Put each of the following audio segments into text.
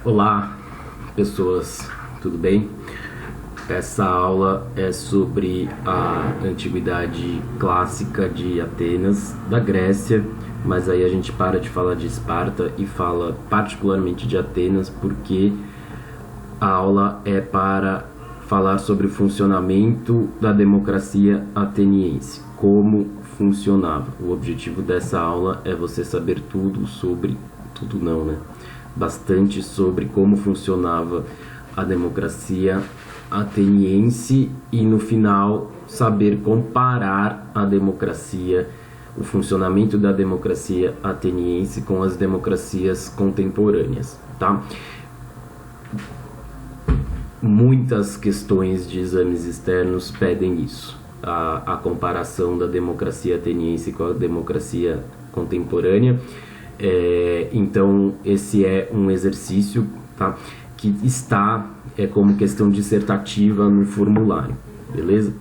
Olá, pessoas, tudo bem? Essa aula é sobre a antiguidade clássica de Atenas, da Grécia, mas aí a gente para de falar de Esparta e fala particularmente de Atenas, porque a aula é para falar sobre o funcionamento da democracia ateniense, como funcionava. O objetivo dessa aula é você saber tudo sobre, tudo não, né? Bastante sobre como funcionava a democracia ateniense e no final saber comparar a democracia, o funcionamento da democracia ateniense com as democracias contemporâneas, tá? Muitas questões de exames externos pedem isso, a comparação da democracia ateniense com a democracia contemporânea. Então esse é um exercício, tá, que está como questão dissertativa no formulário, beleza?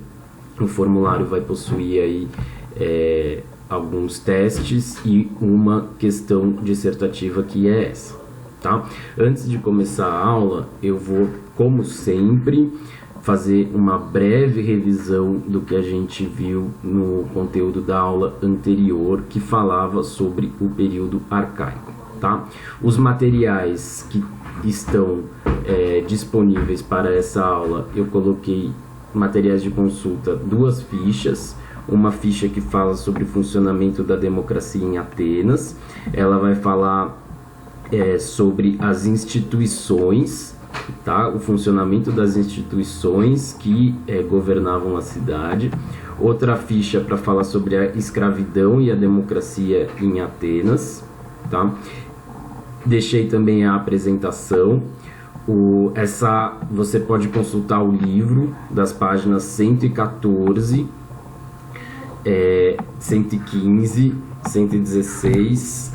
O formulário vai possuir aí alguns testes e uma questão dissertativa que é essa, tá? Antes de começar a aula, eu vou, como sempre, fazer uma breve revisão do que a gente viu no conteúdo da aula anterior, que falava sobre o período arcaico, tá? Os materiais que estão disponíveis para essa aula, eu coloquei materiais de consulta, 2 fichas, uma ficha que fala sobre o funcionamento da democracia em Atenas, ela vai falar sobre as instituições, tá? O funcionamento das instituições que governavam a cidade. Outra ficha para falar sobre a escravidão e a democracia em Atenas, tá? Deixei também a apresentação. Você pode consultar o livro das páginas 114, 115, 116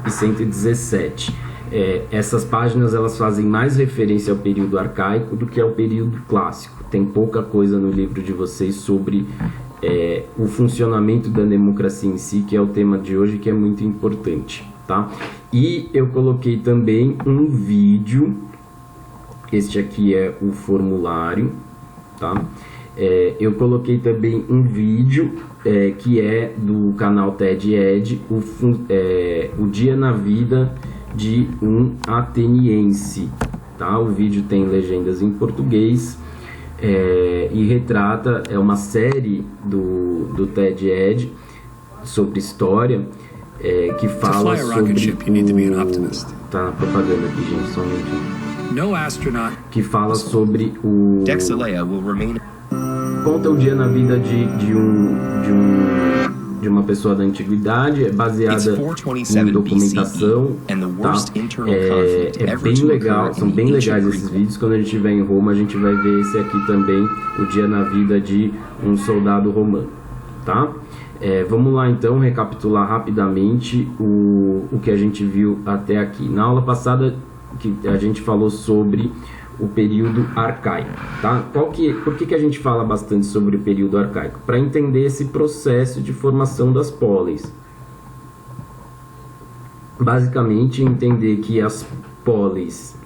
e 117. Essas páginas elas fazem mais referência ao período arcaico do que ao período clássico. Tem pouca coisa no livro de vocês sobre o funcionamento da democracia em si, que é o tema de hoje, que é muito importante, tá? E eu coloquei também um vídeo, este aqui é o formulário, tá? Eu coloquei também um vídeo que é do canal TED Ed, o dia na vida de um ateniense, tá? O vídeo tem legendas em português e retrata, uma série do TED Ed sobre história, que fala sobre tá na propaganda aqui, gente, só um minutinho. Que fala sobre conta o dia na vida de uma pessoa da antiguidade, é baseada em documentação, tá? É bem legal, são bem legais esses vídeos. Quando a gente estiver em Roma, a gente vai ver esse aqui também, o dia na vida de um soldado romano, tá? Vamos lá então recapitular rapidamente o que a gente viu até aqui. Na aula passada que a gente falou sobre o período arcaico, tá? Por que a gente fala bastante sobre o período arcaico? Para entender esse processo de formação das polis. Basicamente, entender que as polis,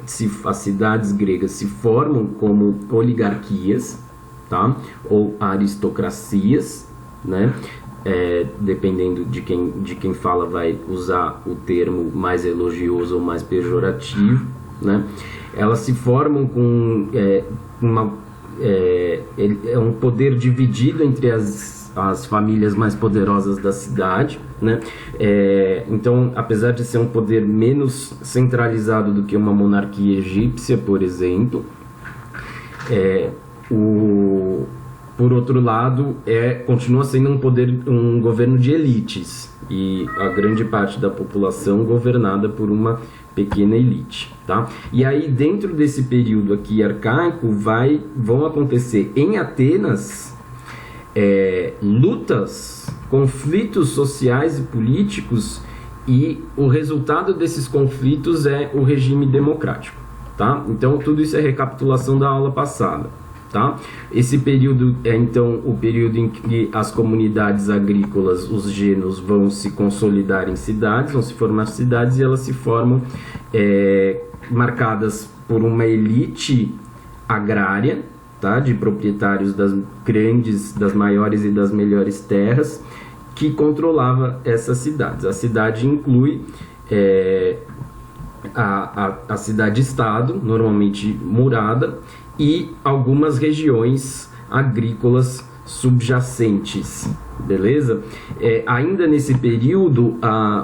as cidades gregas, se formam como oligarquias, tá? Ou aristocracias, né? Dependendo de quem fala, vai usar o termo mais elogioso ou mais pejorativo, né? Elas se formam com um poder dividido entre as famílias mais poderosas da cidade, né? Então, apesar de ser um poder menos centralizado do que uma monarquia egípcia, por exemplo, por outro lado, continua sendo um governo de elites, e a grande parte da população governada por uma pequena elite, tá? E aí, dentro desse período aqui arcaico, vão acontecer em Atenas lutas, conflitos sociais e políticos, e o resultado desses conflitos é o regime democrático, tá? Então, tudo isso é recapitulação da aula passada. tá? Esse período é então o período em que as comunidades agrícolas, os genos, vão se consolidar em cidades, vão se formar cidades, e elas se formam marcadas por uma elite agrária, tá? De proprietários das maiores e das melhores terras, que controlava essas cidades. A cidade inclui a cidade-estado, normalmente murada, e algumas regiões agrícolas subjacentes, beleza? Ainda nesse período,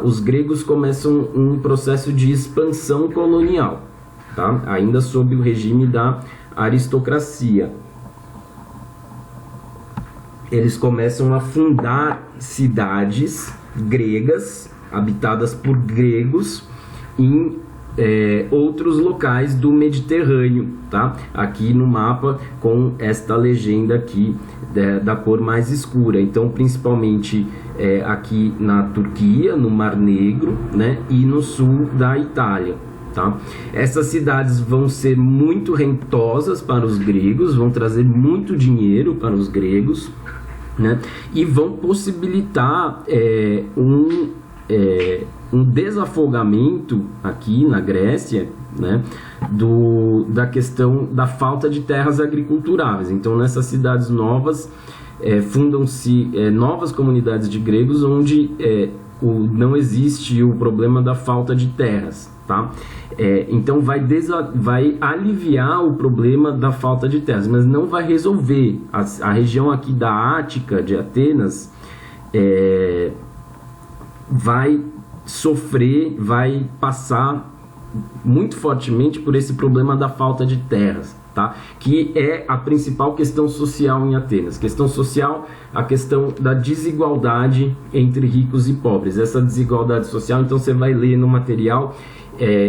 os gregos começam um processo de expansão colonial, tá? Ainda sob o regime da aristocracia. Eles começam a fundar cidades gregas, habitadas por gregos, em outros locais do Mediterrâneo, tá? Aqui no mapa com esta legenda aqui da cor mais escura. Então, principalmente aqui na Turquia, no Mar Negro, né? E no sul da Itália, tá? Essas cidades vão ser muito rentosas para os gregos, vão trazer muito dinheiro para os gregos, né? E vão possibilitar um desafogamento aqui na Grécia, né, da questão da falta de terras agriculturáveis. Então, nessas cidades novas, fundam-se novas comunidades de gregos onde não existe o problema da falta de terras, tá? Então, vai aliviar o problema da falta de terras, mas não vai resolver. A região aqui da Ática, de Atenas, vai sofrer, vai passar muito fortemente por esse problema da falta de terras, tá? Que é a principal questão social em Atenas. Questão social, a questão da desigualdade entre ricos e pobres. Essa desigualdade social, então você vai ler no material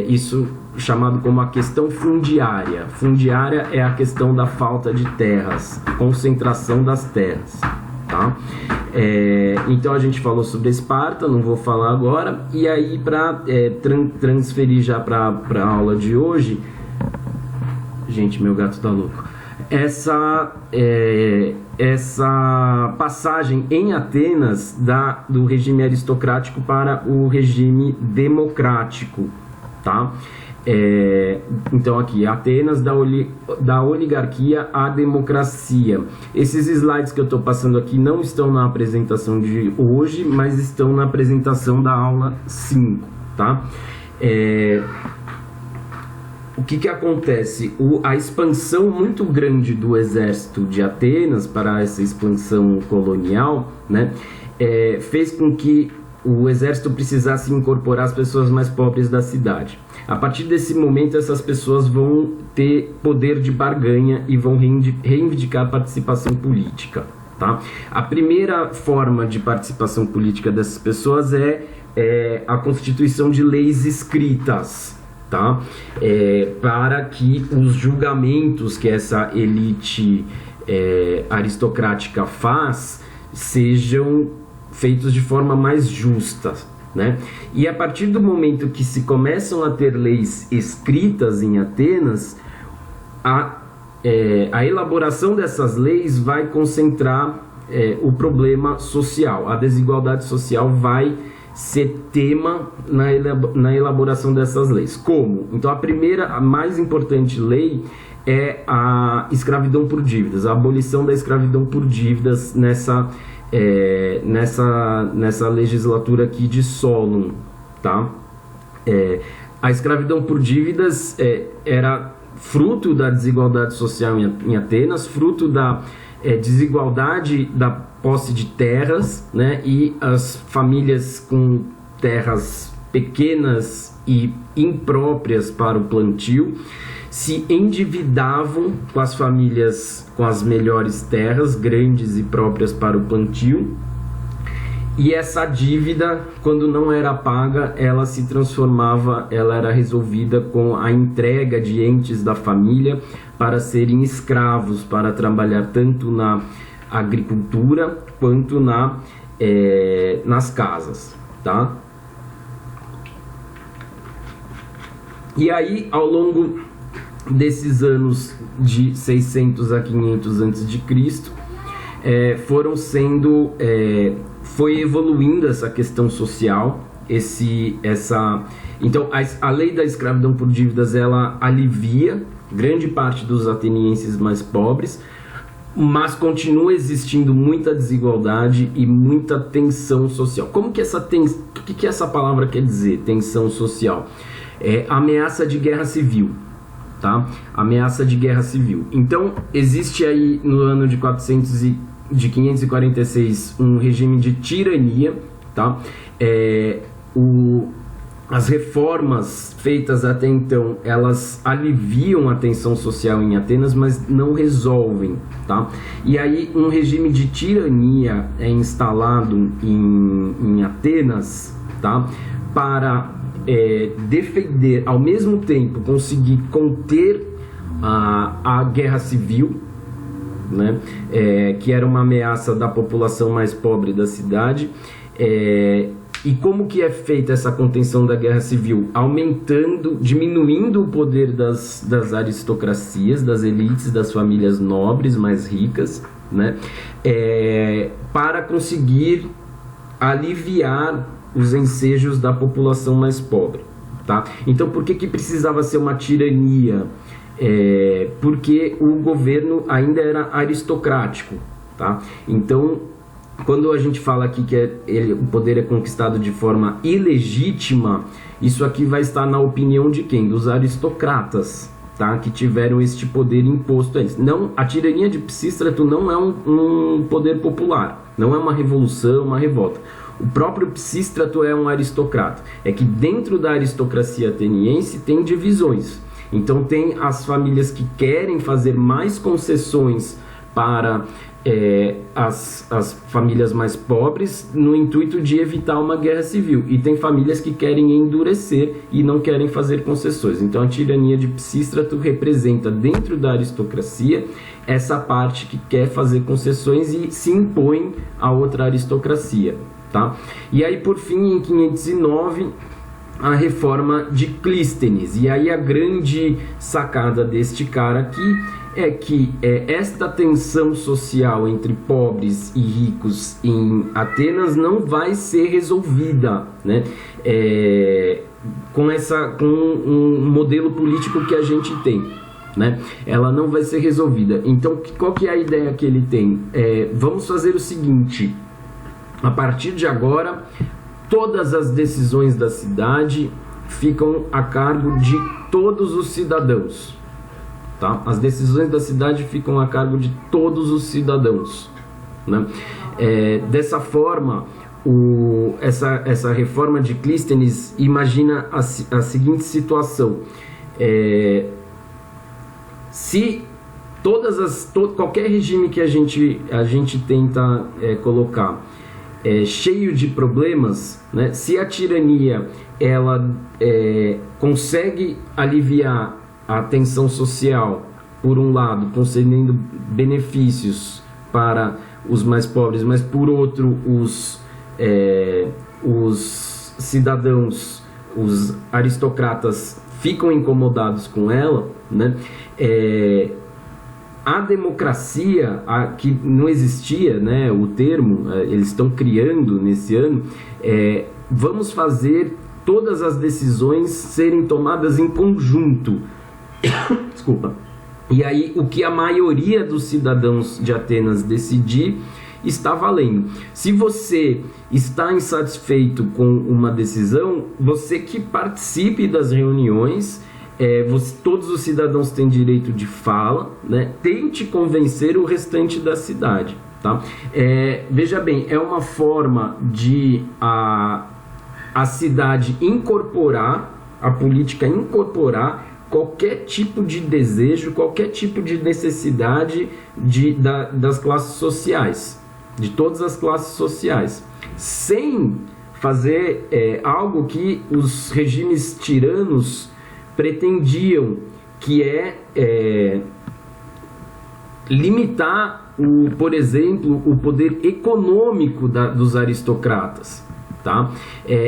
isso chamado como a questão fundiária. Fundiária é a questão da falta de terras, concentração das terras, tá? Então a gente falou sobre Esparta, não vou falar agora. E aí, para transferir já para a aula de hoje, gente, meu gato tá louco. Essa passagem em Atenas do regime aristocrático para o regime democrático, tá? Então aqui, Atenas, da oligarquia à democracia. Esses slides que eu estou passando aqui não estão na apresentação de hoje, mas estão na apresentação da aula 5, tá? O que acontece? A expansão muito grande do exército de Atenas para essa expansão colonial, né, fez com que o exército precisasse incorporar as pessoas mais pobres da cidade. A partir desse momento, essas pessoas vão ter poder de barganha e vão reivindicar participação política, tá? A primeira forma de participação política dessas pessoas é a constituição de leis escritas, tá? Para que os julgamentos que essa elite aristocrática faz sejam feitos de forma mais justa, né? E a partir do momento que se começam a ter leis escritas em Atenas, a elaboração dessas leis vai concentrar o problema social. A desigualdade social vai ser tema na elaboração dessas leis. Como? Então, a mais importante lei é a escravidão por dívidas, a abolição da escravidão por dívidas nessa legislatura aqui de Solon, tá? A escravidão por dívidas era fruto da desigualdade social em Atenas, fruto da desigualdade da posse de terras, né? E as famílias com terras pequenas e impróprias para o plantio se endividavam com as famílias com as melhores terras, grandes e próprias para o plantio, e essa dívida, quando não era paga, ela se transformava, ela era resolvida com a entrega de entes da família para serem escravos, para trabalhar tanto na agricultura quanto nas casas, tá? E aí, ao longo desses anos de 600 a 500 a.C., foi evoluindo essa questão social, então a lei da escravidão por dívidas, ela alivia grande parte dos atenienses mais pobres, mas continua existindo muita desigualdade e muita tensão social. O que essa palavra quer dizer, tensão social? Ameaça de guerra civil, tá? Ameaça de guerra civil. Então, existe aí no ano de 546 um regime de tirania, tá? As reformas feitas até então, elas aliviam a tensão social em Atenas, mas não resolvem, tá? E aí um regime de tirania é instalado em Atenas, tá? Para defender, ao mesmo tempo, conseguir conter a guerra civil, né? Que era uma ameaça da população mais pobre da cidade. E como que é feita essa contenção da guerra civil? Diminuindo o poder das aristocracias, das elites, das famílias nobres mais ricas, né? Para conseguir aliviar os ensejos da população mais pobre, tá? Então, por que precisava ser uma tirania? Porque o governo ainda era aristocrático, tá? Então, quando a gente fala aqui que o poder é conquistado de forma ilegítima, isso aqui vai estar na opinião de quem? Dos aristocratas, tá? Que tiveram este poder imposto a eles. Não, a tirania de Pisístrato não é um poder popular, não é uma revolução, uma revolta. O próprio Pisístrato é um aristocrata. É que dentro da aristocracia ateniense tem divisões. Então tem as famílias que querem fazer mais concessões para as famílias mais pobres no intuito de evitar uma guerra civil, e tem famílias que querem endurecer e não querem fazer concessões. Então a tirania de Pisístrato representa dentro da aristocracia essa parte que quer fazer concessões e se impõe a outra aristocracia, tá? E aí, por fim, em 509, a reforma de Clístenes. E aí a grande sacada deste cara aqui é que esta tensão social entre pobres e ricos em Atenas não vai ser resolvida, né? Com um modelo político que a gente tem, né? Ela não vai ser resolvida. Então, qual que é a ideia que ele tem? Vamos fazer o seguinte: a partir de agora, todas as decisões da cidade ficam a cargo de todos os cidadãos. Tá? As decisões da cidade ficam a cargo de todos os cidadãos, né? Dessa forma, essa reforma de Clístenes imagina a seguinte situação: se qualquer regime que a gente tenta colocar cheio de problemas, né? Se a tirania ela consegue aliviar a tensão social, por um lado, concedendo benefícios para os mais pobres, mas por outro, os cidadãos, os aristocratas ficam incomodados com ela, né? A democracia, que não existia, né, o termo, eles estão criando nesse ano, vamos fazer todas as decisões serem tomadas em conjunto. Desculpa. E aí, o que a maioria dos cidadãos de Atenas decidir está valendo. Se você está insatisfeito com uma decisão, você que participe das reuniões. Todos os cidadãos têm direito de fala, né? Tente convencer o restante da cidade, tá? Veja bem, é uma forma de a cidade incorporar, a política incorporar qualquer tipo de desejo, qualquer tipo de necessidade das classes sociais, de todas as classes sociais, sem fazer algo que os regimes tiranos pretendiam, que limitar, por exemplo, o poder econômico dos aristocratas, tá?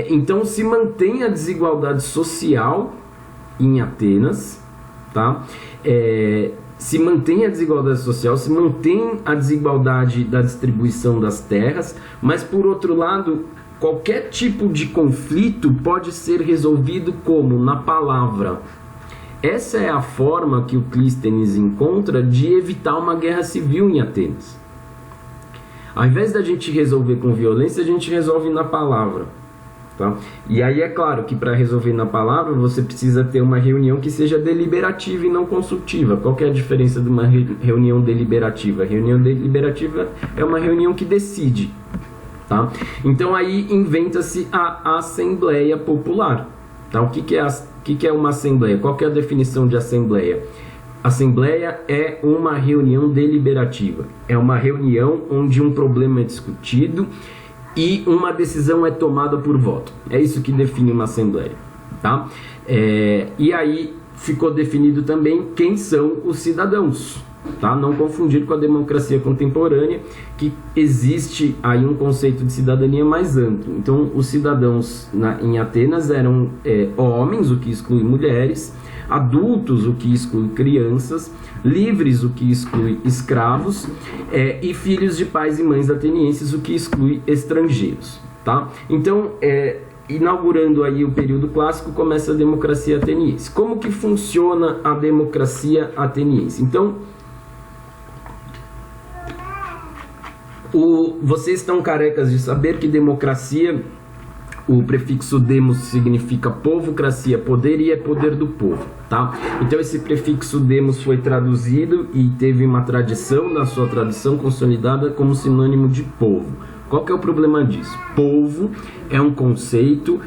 Então se mantém a desigualdade social em Atenas, tá? Se mantém a desigualdade social, se mantém a desigualdade da distribuição das terras, mas por outro lado, qualquer tipo de conflito pode ser resolvido como? Na palavra. Essa é a forma que o Clístenes encontra de evitar uma guerra civil em Atenas. Ao invés da gente resolver com violência, a gente resolve na palavra. Tá? E aí é claro que para resolver na palavra você precisa ter uma reunião que seja deliberativa e não consultiva. Qual que é a diferença de uma reunião deliberativa? A reunião deliberativa é uma reunião que decide. Tá? Então aí inventa-se a Assembleia Popular. Tá? O que é uma Assembleia? Qual que é a definição de Assembleia? Assembleia é uma reunião deliberativa. É uma reunião onde um problema é discutido e uma decisão é tomada por voto. É isso que define uma Assembleia. Tá? E aí ficou definido também quem são os cidadãos. Tá? Não confundir com a democracia contemporânea, que existe aí um conceito de cidadania mais amplo. Então, os cidadãos em Atenas eram homens, o que exclui mulheres, adultos, o que exclui crianças, livres, o que exclui escravos, e filhos de pais e mães atenienses, o que exclui estrangeiros. Tá? Então, inaugurando aí o período clássico, começa a democracia ateniense. Como que funciona a democracia ateniense? Então, vocês estão carecas de saber que democracia, o prefixo demos significa povo, cracia poder, e é poder do povo, tá? Então esse prefixo demos foi traduzido e teve uma tradição, na sua tradução consolidada, como sinônimo de povo. Qual que é o problema disso? Povo é um conceito,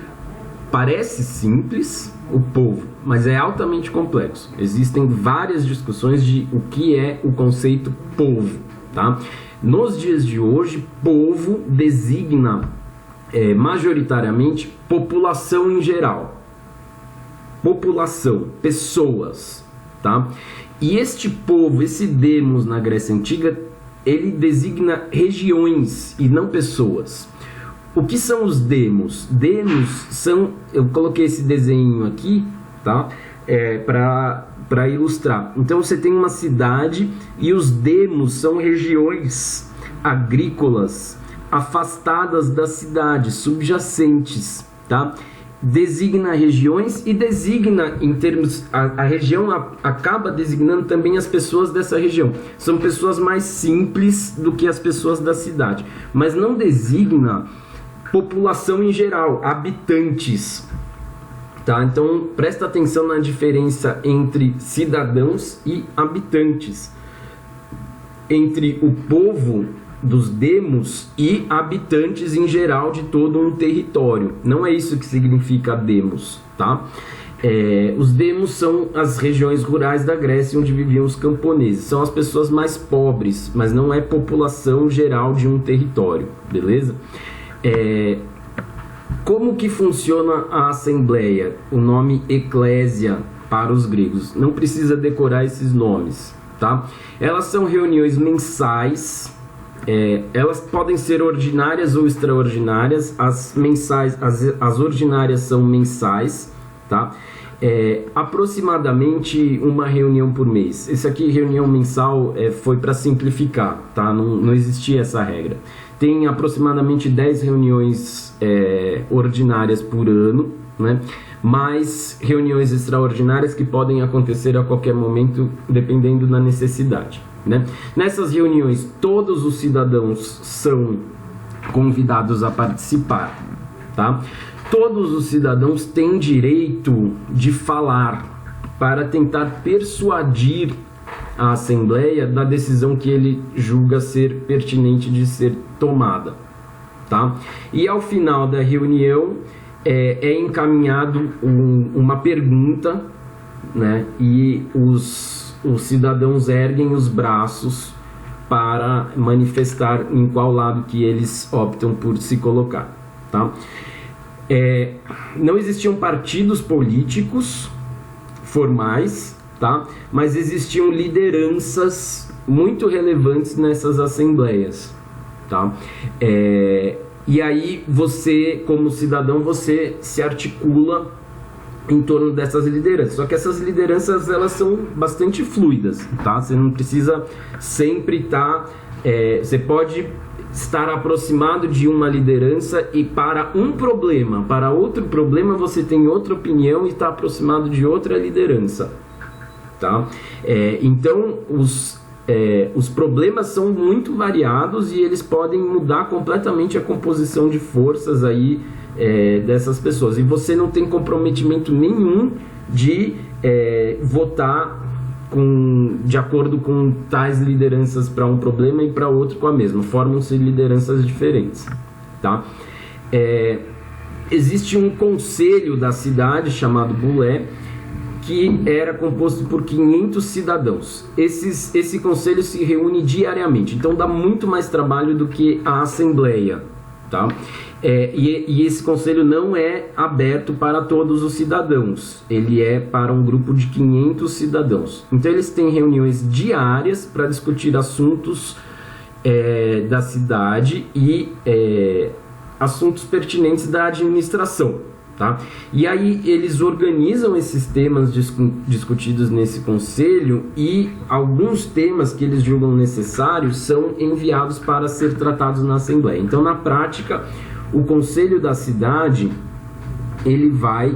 parece simples, o povo, mas é altamente complexo. Existem várias discussões de o que é o conceito povo, tá? Nos dias de hoje, povo designa majoritariamente população em geral. População, pessoas, tá? E este povo, esse demos na Grécia Antiga, ele designa regiões e não pessoas. O que são os demos? Demos são, eu coloquei esse desenho aqui, tá? Para ilustrar. Então você tem uma cidade e os demos são regiões agrícolas afastadas da cidade, subjacentes, tá? Designa regiões e designa em termos, a região acaba designando também as pessoas dessa região. São pessoas mais simples do que as pessoas da cidade, mas não designa população em geral, habitantes. Tá? Então, presta atenção na diferença entre cidadãos e habitantes, entre o povo dos demos e habitantes em geral de todo um território. Não é isso que significa demos, tá? Os demos são as regiões rurais da Grécia onde viviam os camponeses. São as pessoas mais pobres, mas não é população geral de um território, beleza? Como que funciona a Assembleia? O nome Eclésia para os gregos. Não precisa decorar esses nomes, tá? Elas são reuniões mensais. Elas podem ser ordinárias ou extraordinárias. As ordinárias são mensais, tá? Aproximadamente uma reunião por mês. Esse aqui, reunião mensal, foi para simplificar, tá? Não existia essa regra. Tem aproximadamente 10 reuniões ordinárias por ano, né? Mais reuniões extraordinárias que podem acontecer a qualquer momento, dependendo da necessidade, né? Nessas reuniões, todos os cidadãos são convidados a participar, tá? Todos os cidadãos têm direito de falar para tentar persuadir a Assembleia da decisão que ele julga ser pertinente de ser tomada, tá? E ao final da reunião é encaminhado uma pergunta, né? E os cidadãos erguem os braços para manifestar em qual lado que eles optam por se colocar, tá? Não existiam partidos políticos formais, tá? Mas existiam lideranças muito relevantes nessas assembleias, tá? E aí você, como cidadão, você se articula em torno dessas lideranças. Só que essas lideranças, elas são bastante fluidas, tá? Você não precisa sempre estar... você pode estar aproximado de uma liderança e para um problema, para outro problema você tem outra opinião e está aproximado de outra liderança, tá? Então os problemas são muito variados e eles podem mudar completamente a composição de forças aí dessas pessoas, e você não tem comprometimento nenhum de votar de acordo com tais lideranças para um problema e para outro com a mesma. Formam-se lideranças diferentes, tá? Existe um conselho da cidade chamado Bulé, que era composto por 500 cidadãos. Esse conselho se reúne diariamente, então dá muito mais trabalho do que a assembleia, tá? E esse conselho não é aberto para todos os cidadãos, ele é para um grupo de 500 cidadãos. Então eles têm reuniões diárias para discutir assuntos da cidade e assuntos pertinentes da administração, tá? E aí eles organizam esses temas discutidos nesse conselho, e alguns temas que eles julgam necessários são enviados para ser tratados na Assembleia. Então, na prática, o conselho da cidade, ele vai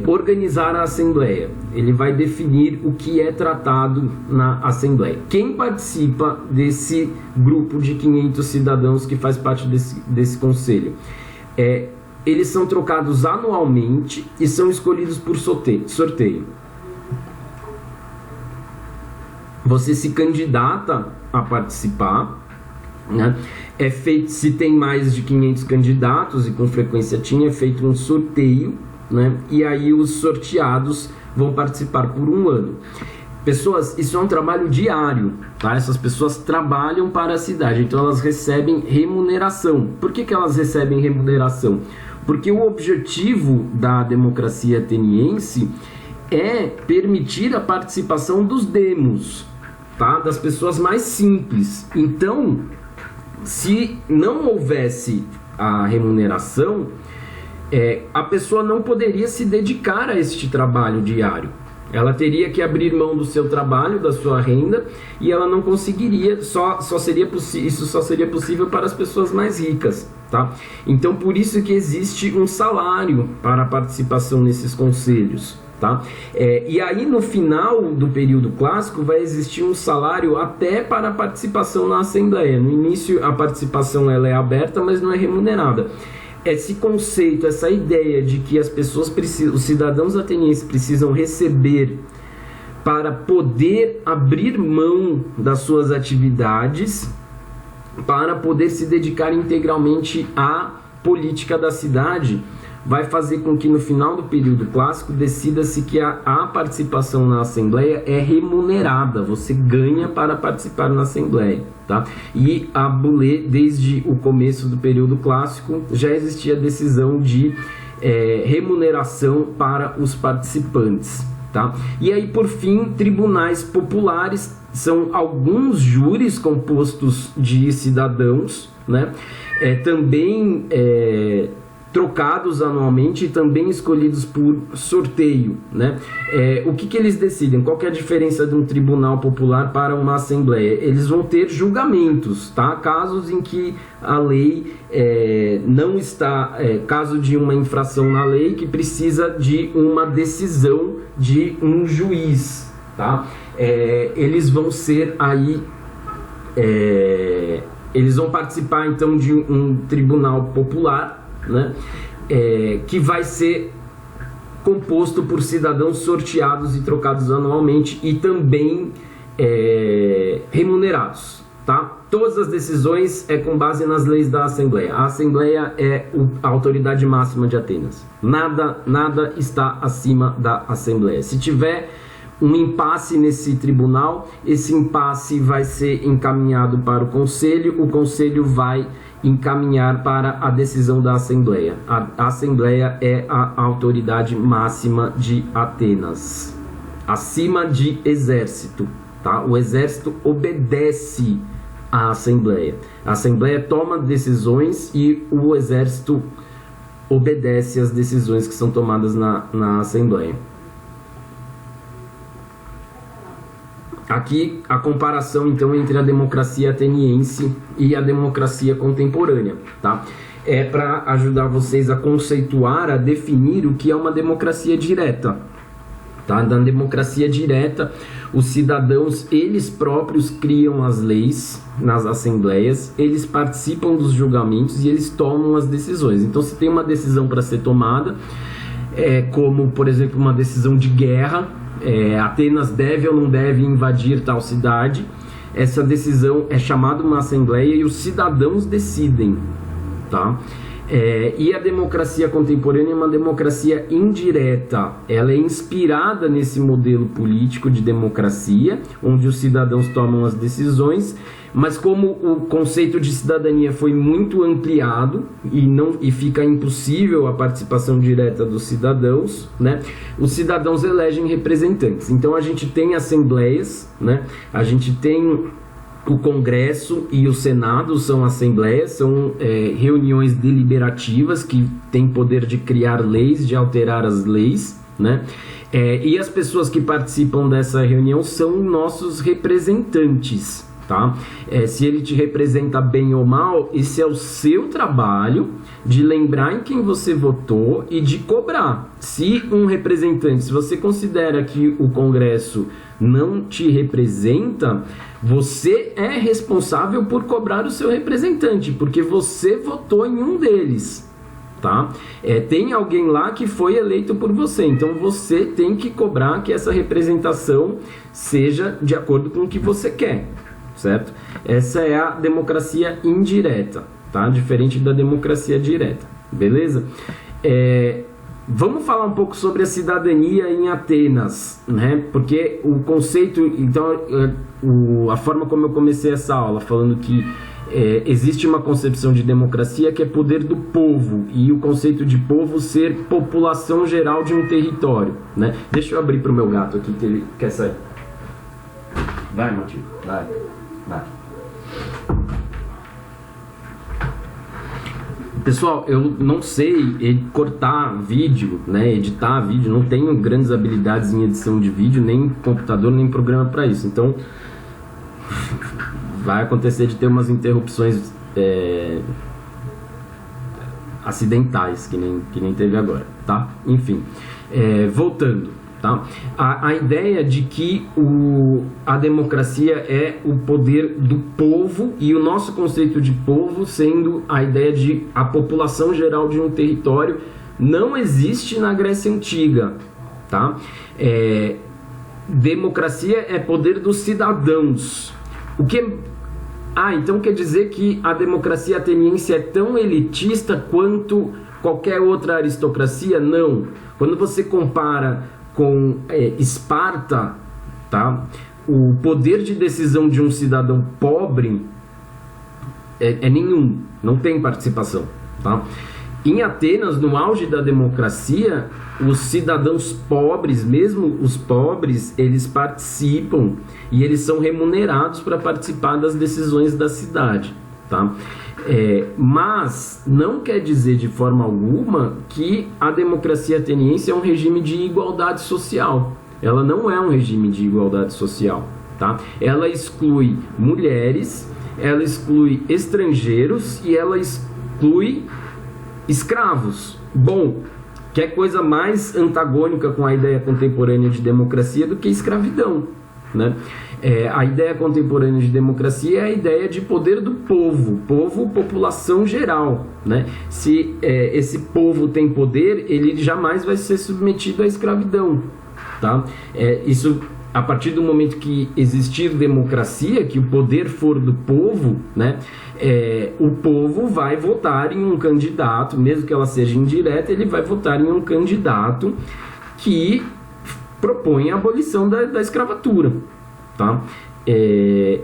organizar a Assembleia, ele vai definir o que é tratado na Assembleia. Quem participa desse grupo de 500 cidadãos que faz parte desse conselho? Eles são trocados anualmente e são escolhidos por sorteio. Você se candidata a participar, né? Se tem mais de 500 candidatos, e com frequência tinha, é feito um sorteio, né? E aí os sorteados vão participar por um ano. Pessoas, isso é um trabalho diário, tá? Essas pessoas trabalham para a cidade, então elas recebem remuneração. Por que elas recebem remuneração? Porque o objetivo da democracia ateniense é permitir a participação dos demos, tá? Das pessoas mais simples. Então, se não houvesse a remuneração, a pessoa não poderia se dedicar a este trabalho diário. Ela teria que abrir mão do seu trabalho, da sua renda, e ela não conseguiria, isso só seria possível para as pessoas mais ricas, tá? Então, por isso que existe um salário para a participação nesses conselhos, tá? E aí, no final do período clássico, vai existir um salário até para a participação na Assembleia. No início, a participação ela é aberta, mas não é remunerada. Esse conceito, essa ideia de que as pessoas os cidadãos atenienses precisam receber para poder abrir mão das suas atividades, para poder se dedicar integralmente à política da cidade, vai fazer com que no final do período clássico decida-se que a participação na Assembleia é remunerada, você ganha para participar na Assembleia, tá? E a Bulé, desde o começo do período clássico, já existia a decisão de remuneração para os participantes, tá? E aí, por fim, tribunais populares são alguns júris compostos de cidadãos, né? Também trocados anualmente e também escolhidos por sorteio, né? O que eles decidem? Qual que é a diferença de um tribunal popular para uma assembleia? Eles vão ter julgamentos, tá? Casos em que a lei não está... caso de uma infração na lei que precisa de uma decisão de um juiz, tá? Eles vão ser aí... eles vão participar então de um tribunal popular, né? Que vai ser composto por cidadãos sorteados e trocados anualmente e também remunerados, tá? Todas as decisões com base nas leis da Assembleia. A Assembleia é a autoridade máxima de Atenas. Nada está acima da Assembleia. Se tiver um impasse nesse tribunal, esse impasse vai ser encaminhado para o conselho vai encaminhar para a decisão da Assembleia. A Assembleia é a autoridade máxima de Atenas, acima de exército, tá? O exército obedece à Assembleia. A Assembleia toma decisões e o exército obedece às decisões que são tomadas na Assembleia. Aqui a comparação então entre a democracia ateniense e a democracia contemporânea, tá? É para ajudar vocês a conceituar, a definir o que é uma democracia direta, tá? Na democracia direta, os cidadãos, eles próprios criam as leis nas assembleias, eles participam dos julgamentos e eles tomam as decisões. Então, se tem uma decisão para ser tomada, como, por exemplo, uma decisão de guerra, Atenas deve ou não deve invadir tal cidade, essa decisão é chamada uma assembleia e os cidadãos decidem, tá? E a democracia contemporânea é uma democracia indireta. Ela é inspirada nesse modelo político de democracia, onde os cidadãos tomam as decisões, mas como o conceito de cidadania foi muito ampliado e fica impossível a participação direta dos cidadãos, né? Os cidadãos elegem representantes. Então a gente tem assembleias, né? A gente tem o Congresso e o Senado, são assembleias, são reuniões deliberativas que têm poder de criar leis, de alterar as leis, né? E as pessoas que participam dessa reunião são nossos representantes, tá? Se ele te representa bem ou mal, esse é o seu trabalho de lembrar em quem você votou e de cobrar. Se um representante, se você considera que o Congresso não te representa, você é responsável por cobrar o seu representante, porque você votou em um deles, tá? Tem alguém lá que foi eleito por você, então você tem que cobrar que essa representação seja de acordo com o que você quer, certo? Essa é a democracia indireta, tá? Diferente da democracia direta, beleza? Vamos falar um pouco sobre a cidadania em Atenas, né? Porque o conceito, então, a forma como eu comecei essa aula, falando que existe uma concepção de democracia que é poder do povo, e o conceito de povo ser população geral de um território, né? Deixa eu abrir para o meu gato aqui, que ele quer sair. Vai, Matilde, vai. Pessoal, eu não sei cortar vídeo, né, editar vídeo, não tenho grandes habilidades em edição de vídeo, nem computador, nem programa para isso. Então, vai acontecer de ter umas interrupções acidentais, que nem teve agora, tá? Enfim, voltando. Tá? A ideia de que a democracia é o poder do povo, e o nosso conceito de povo sendo a ideia de a população geral de um território, não existe na Grécia Antiga, tá? Democracia é poder dos cidadãos. Então quer dizer que a democracia ateniense é tão elitista quanto qualquer outra aristocracia? Não. Quando você compara com Esparta, tá? O poder de decisão de um cidadão pobre é nenhum, não tem participação, tá? Em Atenas, no auge da democracia, os cidadãos pobres, mesmo os pobres, eles participam e eles são remunerados para participar das decisões da cidade, tá? Mas não quer dizer de forma alguma que a democracia ateniense é um regime de igualdade social. Ela não é um regime de igualdade social, tá? Ela exclui mulheres, ela exclui estrangeiros e ela exclui escravos. Bom, que coisa mais antagônica com a ideia contemporânea de democracia do que escravidão, né? A ideia contemporânea de democracia é a ideia de poder do povo, população geral, né? Se esse povo tem poder, ele jamais vai ser submetido à escravidão, tá? Isso, a partir do momento que existir democracia, que o poder for do povo, né? O povo vai votar em um candidato, mesmo que ela seja indireta, ele vai votar em um candidato que propõe a abolição da escravatura, tá?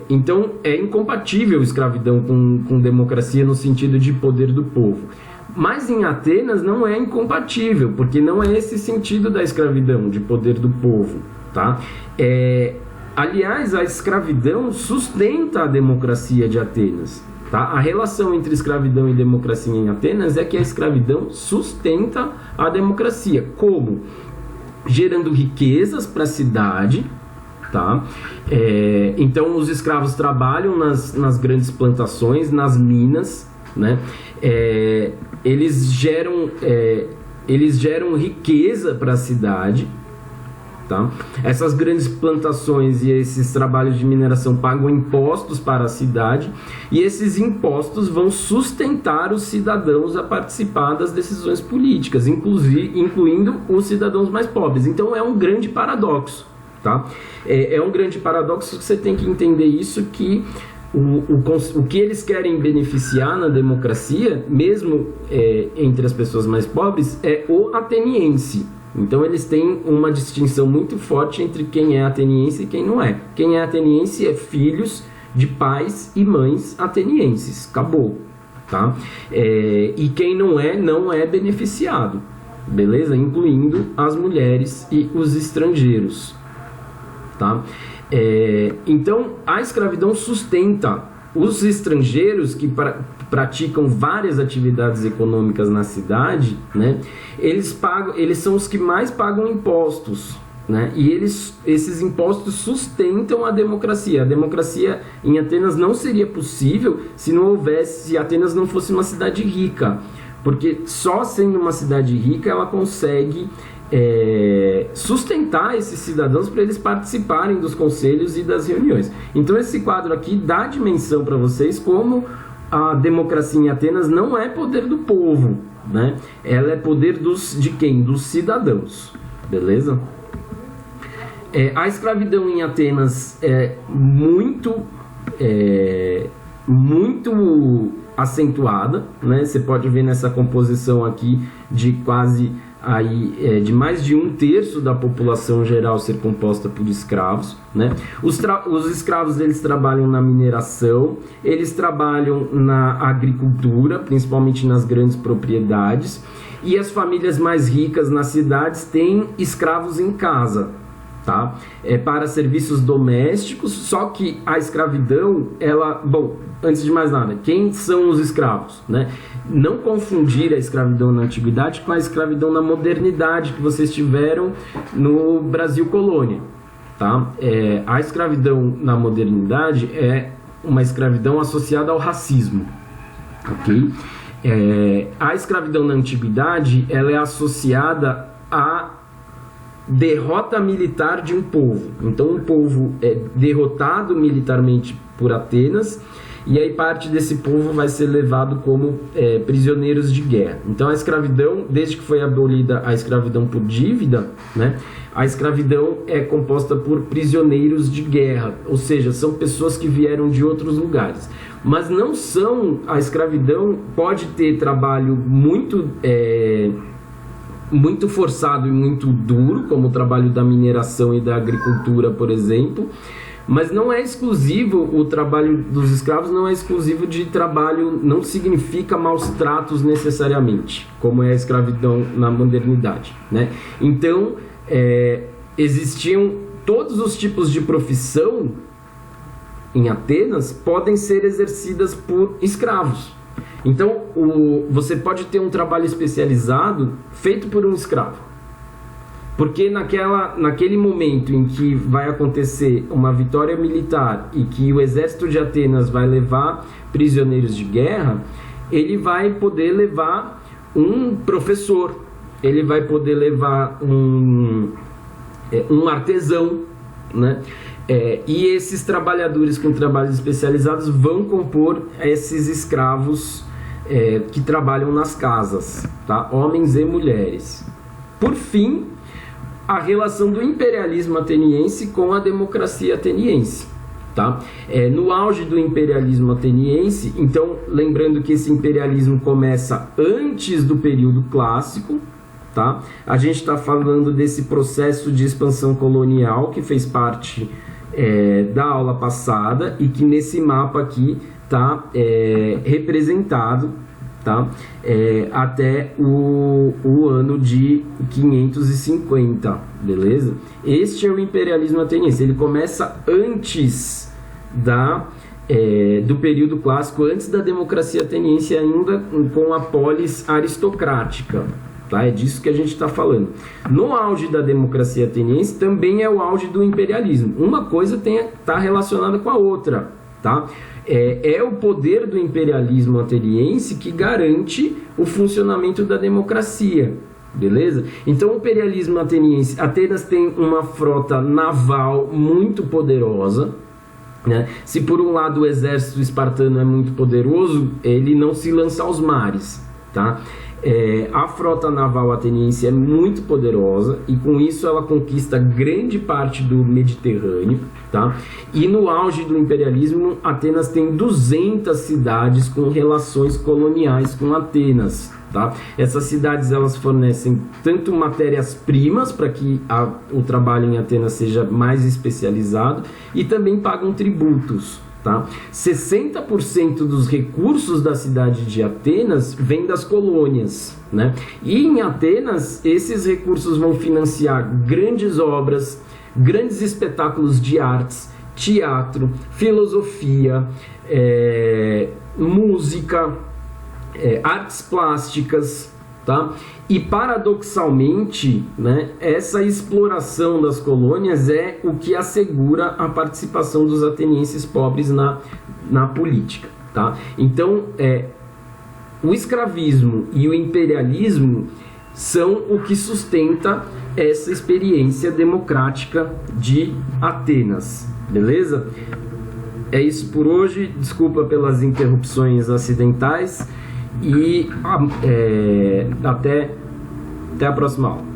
Então é incompatível escravidão com democracia no sentido de poder do povo. Mas em Atenas não é incompatível, porque não é esse sentido da escravidão, de poder do povo, tá? Aliás, a escravidão sustenta a democracia de Atenas, Tá? A relação entre escravidão e democracia em Atenas é que a escravidão sustenta a democracia. Como? Gerando riquezas para a cidade. Tá? Então os escravos trabalham nas grandes plantações, nas minas, né? Eles geram riqueza para a cidade. Tá? Essas grandes plantações e esses trabalhos de mineração pagam impostos para a cidade, e esses impostos vão sustentar os cidadãos a participar das decisões políticas, incluindo os cidadãos mais pobres. Então é um grande paradoxo. Tá? É um grande paradoxo que você tem que entender isso, que o que eles querem beneficiar na democracia, mesmo entre as pessoas mais pobres, é o ateniense. Então eles têm uma distinção muito forte entre quem é ateniense e quem não é. Quem é ateniense é filhos de pais e mães atenienses. Acabou. Tá? E quem não é beneficiado. Beleza? Incluindo as mulheres e os estrangeiros. Tá? Então a escravidão sustenta os estrangeiros que praticam várias atividades econômicas na cidade, né? Eles são os que mais pagam impostos, né? E esses impostos sustentam a democracia. A democracia em Atenas não seria possível se Atenas não fosse uma cidade rica, porque só sendo uma cidade rica ela consegue sustentar esses cidadãos para eles participarem dos conselhos e das reuniões. Então esse quadro aqui dá dimensão para vocês como a democracia em Atenas não é poder do povo, né? Ela é poder de quem? Dos cidadãos. Beleza? A escravidão em Atenas é muito acentuada, né? Você pode ver nessa composição aqui de quase de mais de 1/3 da população geral ser composta por escravos, né? Os escravos eles trabalham na mineração, eles trabalham na agricultura, principalmente nas grandes propriedades, e as famílias mais ricas nas cidades têm escravos em casa, tá? Para serviços domésticos. Só que a escravidão, antes de mais nada, quem são os escravos, né? Não confundir a escravidão na antiguidade com a escravidão na modernidade que vocês tiveram no Brasil colônia, tá? A escravidão na modernidade é uma escravidão associada ao racismo, ok? A escravidão na antiguidade ela é associada à derrota militar de um povo. Então um povo é derrotado militarmente por Atenas, e aí parte desse povo vai ser levado como prisioneiros de guerra. Então a escravidão, desde que foi abolida a escravidão por dívida, né, a escravidão é composta por prisioneiros de guerra, ou seja, são pessoas que vieram de outros lugares. Mas não são, a escravidão pode ter trabalho muito forçado e muito duro, como o trabalho da mineração e da agricultura, por exemplo, mas não é exclusivo, o trabalho dos escravos não é exclusivo de trabalho, não significa maus tratos necessariamente, como é a escravidão na modernidade, né? Então, existiam todos os tipos de profissão em Atenas podem ser exercidas por escravos. Então, você pode ter um trabalho especializado feito por um escravo. Porque naquele momento em que vai acontecer uma vitória militar e que o exército de Atenas vai levar prisioneiros de guerra, ele vai poder levar um professor, ele vai poder levar um artesão, né? E esses trabalhadores com trabalhos especializados vão compor esses escravos que trabalham nas casas, tá? Homens e mulheres. Por fim, a relação do imperialismo ateniense com a democracia ateniense, tá? No auge do imperialismo ateniense, então, lembrando que esse imperialismo começa antes do período clássico, tá? A gente está falando desse processo de expansão colonial que fez parte da aula passada e que nesse mapa aqui está representado, tá? Até o ano de 550, beleza? Este é o imperialismo ateniense, ele começa antes do período clássico, antes da democracia ateniense, ainda com a polis aristocrática. Tá? É disso que a gente está falando. No auge da democracia ateniense também é o auge do imperialismo. Uma coisa está relacionada com a outra. Tá? É o poder do imperialismo ateniense que garante o funcionamento da democracia. Beleza? Então o imperialismo ateniense, Atenas tem uma frota naval muito poderosa, né? Se por um lado o exército espartano é muito poderoso, ele não se lança aos mares, tá? A frota naval ateniense é muito poderosa e com isso ela conquista grande parte do Mediterrâneo, tá? E no auge do imperialismo, Atenas tem 200 cidades com relações coloniais com Atenas, tá? Essas cidades elas fornecem tanto matérias-primas para que o trabalho em Atenas seja mais especializado e também pagam tributos. Tá? 60% dos recursos da cidade de Atenas vêm das colônias, né? E em Atenas, esses recursos vão financiar grandes obras, grandes espetáculos de artes, teatro, filosofia, música, artes plásticas, tá? E paradoxalmente, né, essa exploração das colônias é o que assegura a participação dos atenienses pobres na política, tá? Então, o escravismo e o imperialismo são o que sustenta essa experiência democrática de Atenas, beleza? É isso por hoje, desculpa pelas interrupções acidentais e até a próxima aula.